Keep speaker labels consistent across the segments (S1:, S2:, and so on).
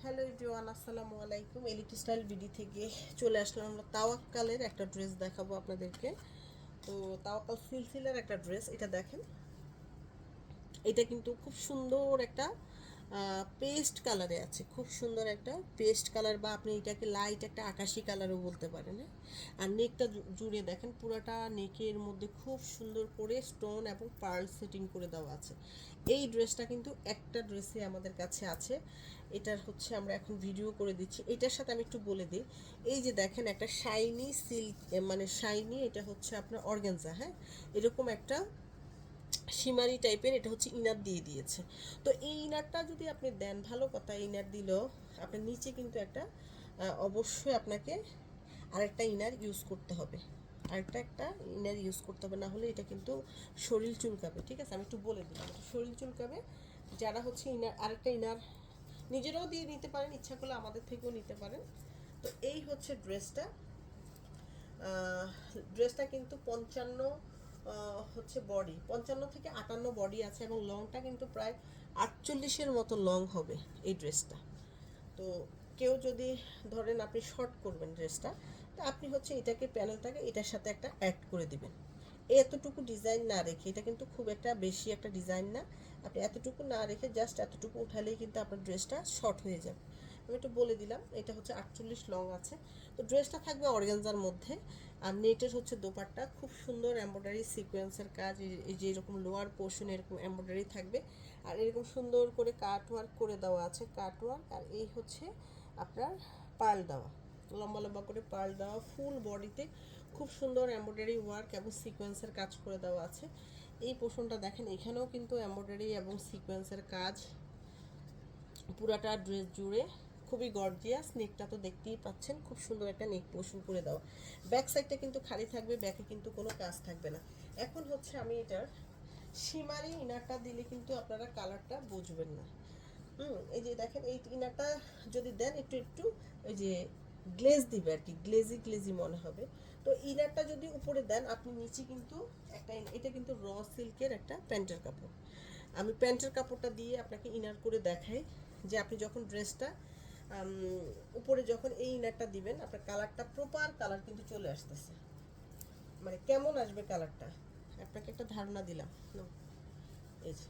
S1: Hello everyone, আসসালামু আলাইকুম। Elite style BD থেকে চলে আসলাম আমরা তাওয়াক্কালের একটা ড্রেস দেখাবো আপনাদেরকে। তো তাওয়াক্কাল সিলসিলার একটা ড্রেস, এটা দেখেন। এটা কিন্তু খুব সুন্দর একটা পেস্ট কালারে আছে, খুব সুন্দর একটা পেস্ট কালার, বা আপনি এটাকে লাইট একটা আকাশি কালারও বলতে পারেন। আর নেকটা জুড়ে দেখেন, পুরাটা নেকের মধ্যে খুব সুন্দর করে স্টোন এবং পার্ল সেটিং করে দেওয়া আছে। এই ড্রেসটা কিন্তু একটা ড্রেসে আমাদের কাছে আছে। এটার হচ্ছে আমরা এখন ভিডিও করে দিচ্ছি। এটার সাথে আমি একটু বলে দিই, এই যে দেখেন একটা শাইনি সিল্ক, মানে শাইনি, এটা হচ্ছে আপনার অর্গানজা, হ্যাঁ, এরকম একটা শিমারি টাইপের, এটা হচ্ছে ইনার দিয়ে দিয়েছে। তো এই ইনারটা যদি আপনি দেন, ভালো কথা, ইনার দিলেও আপনার নিচে কিন্তু একটা অবশ্যই আপনাকে আরেকটা ইনার ইউজ করতে হবে, একটা ইনার ইউজ করতে হবে, না হলে এটা কিন্তু শরীর চুলকাবে। ঠিক আছে, আমি একটু বলে দিলাম, এটা শরীর চুলকাবে। যারা হচ্ছে ইনার, আরেকটা ইনার নিজেরাও দিয়ে নিতে পারেন, ইচ্ছা করলে আমাদের থেকেও নিতে পারেন। তো এই হচ্ছে ড্রেসটা। ড্রেসটা কিন্তু 55 হচ্ছে বডি, 55 থেকে 58 বডি আছে, এবং লংটা কিন্তু প্রায় 48-এর মতো লং হবে এই ড্রেসটা। তো কেউ যদি ধরেন আপনি শর্ট করবেন ড্রেসটা, তো আপনি হচ্ছে এটাকে, প্যানেলটাকে এটার সাথে একটা অ্যাড করে দিবেন। এতটুকু ডিজাইন না রেখে, এটা কিন্তু খুব একটা বেশি একটা ডিজাইন না, আপনি এতটুকু না রেখে জাস্ট এতটুকু উঠালেই কিন্তু আপনার ড্রেসটা শর্ট হয়ে যাবে। আমি একটু বলে দিলাম, এটা হচ্ছে 48 লং আছে। তো ড্রেসটা থাকবে অর্গানজার মধ্যে। আর নেটের হচ্ছে দোপাট্টা, খুব সুন্দর এমব্রয়ডারি সিকোয়েন্সের কাজ, এই যে এরকম লোয়ার পোর্শনে এরকম এমব্রয়ডারি থাকবে, আর এরকম সুন্দর করে কাট ওয়ার্ক করে দেওয়া আছে, কাট ওয়ার্ক। আর এই হচ্ছে আপনার পার্ল দেওয়া, লম্বা লম্বা করে পার্ল দেওয়া, ফুল বডিতে খুব সুন্দর এমব্রয়ডারি ওয়ার্ক এবং সিকোয়েন্সের কাজ করে দেওয়া আছে। এই পোর্শনটা দেখেন, এখানেও কিন্তু এমব্রয়ডারি এবং সিকোয়েন্সের কাজ পুরাটা ড্রেস জুড়ে, খুবই গর্জিয়াস। নেকটা তো দেখতেই পাচ্ছেন, খুব সুন্দর একটা নেক পোর্শন করে দেওয়া। ব্যাক সাইডটা কিন্তু খালি থাকবে, ব্যাকে কিন্তু কোনো কাজ থাকবে না। এখন হচ্ছে আমি এটার শিমারি ইনারটা দিলে কিন্তু আপনারা কালারটা বুঝবেন না। এই যে দেখেন, এই ইনারটা যদি দেন একটু একটু ওই যে গ্লেজ দিবে আর কি, গ্লেজি গ্লেজি মনে হবে। তো ইনারটা যদি উপরে দেন, আপনি নিচে কিন্তু একটা, এটা কিন্তু র সিল্কের একটা প্যান্টের কাপড়। আমি প্যান্টের কাপড়টা দিয়ে আপনাকে ইনার করে দেখাই, যে আপনি যখন ড্রেসটা উপরে যখন এই ইনারটা দিবেন, আপনার কালারটা প্রপার কালার কিন্তু চলে আসতেছে। মানে কেমন আসবে কালারটা, আপনাকে একটা ধারণা দিলাম। এই যে,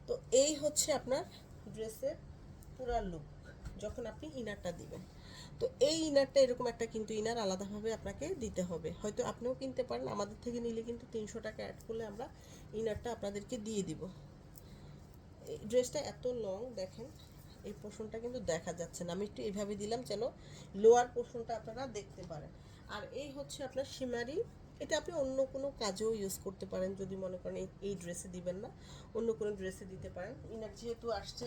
S1: তো এই হচ্ছে আপনার ড্রেসের পুরা লুক যখন আপনি ইনারটা দিবেন। তো এই ইনারটা এরকম একটা কিন্তু ইনার আলাদাভাবে আপনাকে দিতে হবে, হয়তো আপনিও কিনতে পারেন, আমাদের থেকে নিলে কিন্তু 300 টাকা অ্যাড করলে আমরা ইনারটা আপনাদেরকে দিয়ে দিব। এই ড্রেসটা এত লং দেখেন, এই পোর্শনটা কিন্তু দেখা যাচ্ছে না, আমি একটু এইভাবে দিলাম যেন লোয়ার পোর্শনটা আপনারা দেখতে পারেন। আর এই হচ্ছে আপনার শিমারি, এটা আপনি অন্য কোনো কাজেও ইউজ করতে পারেন, যদি মনে করেন এই ড্রেসে দিবেন না, অন্য কোনো ড্রেসে দিতে পারেন। ইনার যেহেতু আসছে,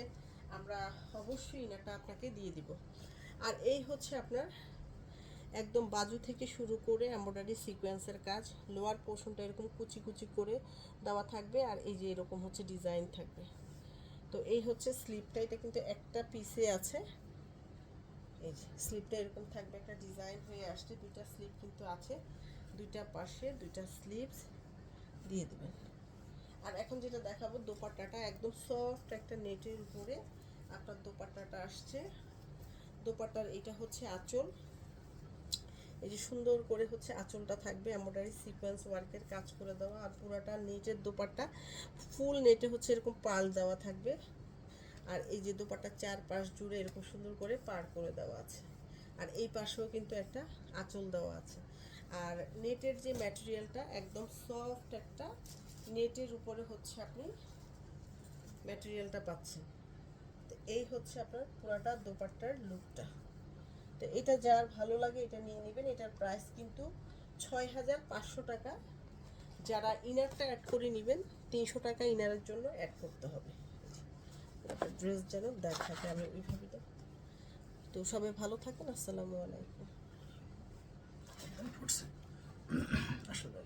S1: আমরা অবশ্যই ইনারটা আপনাকে দিয়ে দিব। আর এই হচ্ছে আপনার একদম বাজু থেকে শুরু করে এমব্রয়ডারি সিকোয়েন্সের কাজ, লোয়ার পোর্শনটা এরকম কুচি কুচি করে দেওয়া থাকবে, আর এই যে এরকম হচ্ছে ডিজাইন থাকবে। তো এই হচ্ছে স্লিপটা, এটা কিন্তু একটা পিসে আছে। এই যে স্লিপটা এরকম থাকবে, একটা ডিজাইন হয়ে আসছে, দুইটা স্লিপ কিন্তু আছে, দুইটা পাশে দুইটা স্লিপস দিয়ে দেবেন। আর এখন যেটা দেখাবো, দোপাট্টাটা একদম সফট একটা নেটের উপরে আপনার দোপাট্টাটা আসছে। দোপাট্টার এটা হচ্ছে আঁচল, এই যে সুন্দর করে হচ্ছে আঁচলটা থাকবে, এমব্রয়ডারি সিকোয়েন্স ওয়ার্কের কাজ করে দেওয়া, আর পুরাটা নেটের দোপাট্টা, ফুল নেটে হচ্ছে এরকম পাল দেওয়া থাকবে। আর এই যে দোপাট্টার চারপাশ জুড়ে এরকম সুন্দর করে পার করে দেওয়া আছে, আর এই পাশেও কিন্তু একটা আঁচল দেওয়া আছে। আর নেটের যে ম্যাটেরিয়ালটা একদম সফট একটা নেটের উপরে হচ্ছে আপনি ম্যাটেরিয়ালটা পাচ্ছেন। তো এই হচ্ছে আপনার পুরাটা দোপাট্টার লুকটা। তো এটা যার ভালো লাগে এটা নিয়ে নেবেন। এটার প্রাইস কিন্তু 6500 টাকা। যারা ইনারটা অ্যাড করে নেবেন, 300 টাকা ইনারের জন্য অ্যাড করতে হবে। ড্রেস যেন দেখাতে, আমি ওইভাবে। তো সবাই ভালো থাকেন, আসসালামু আলাইকুম। আসলে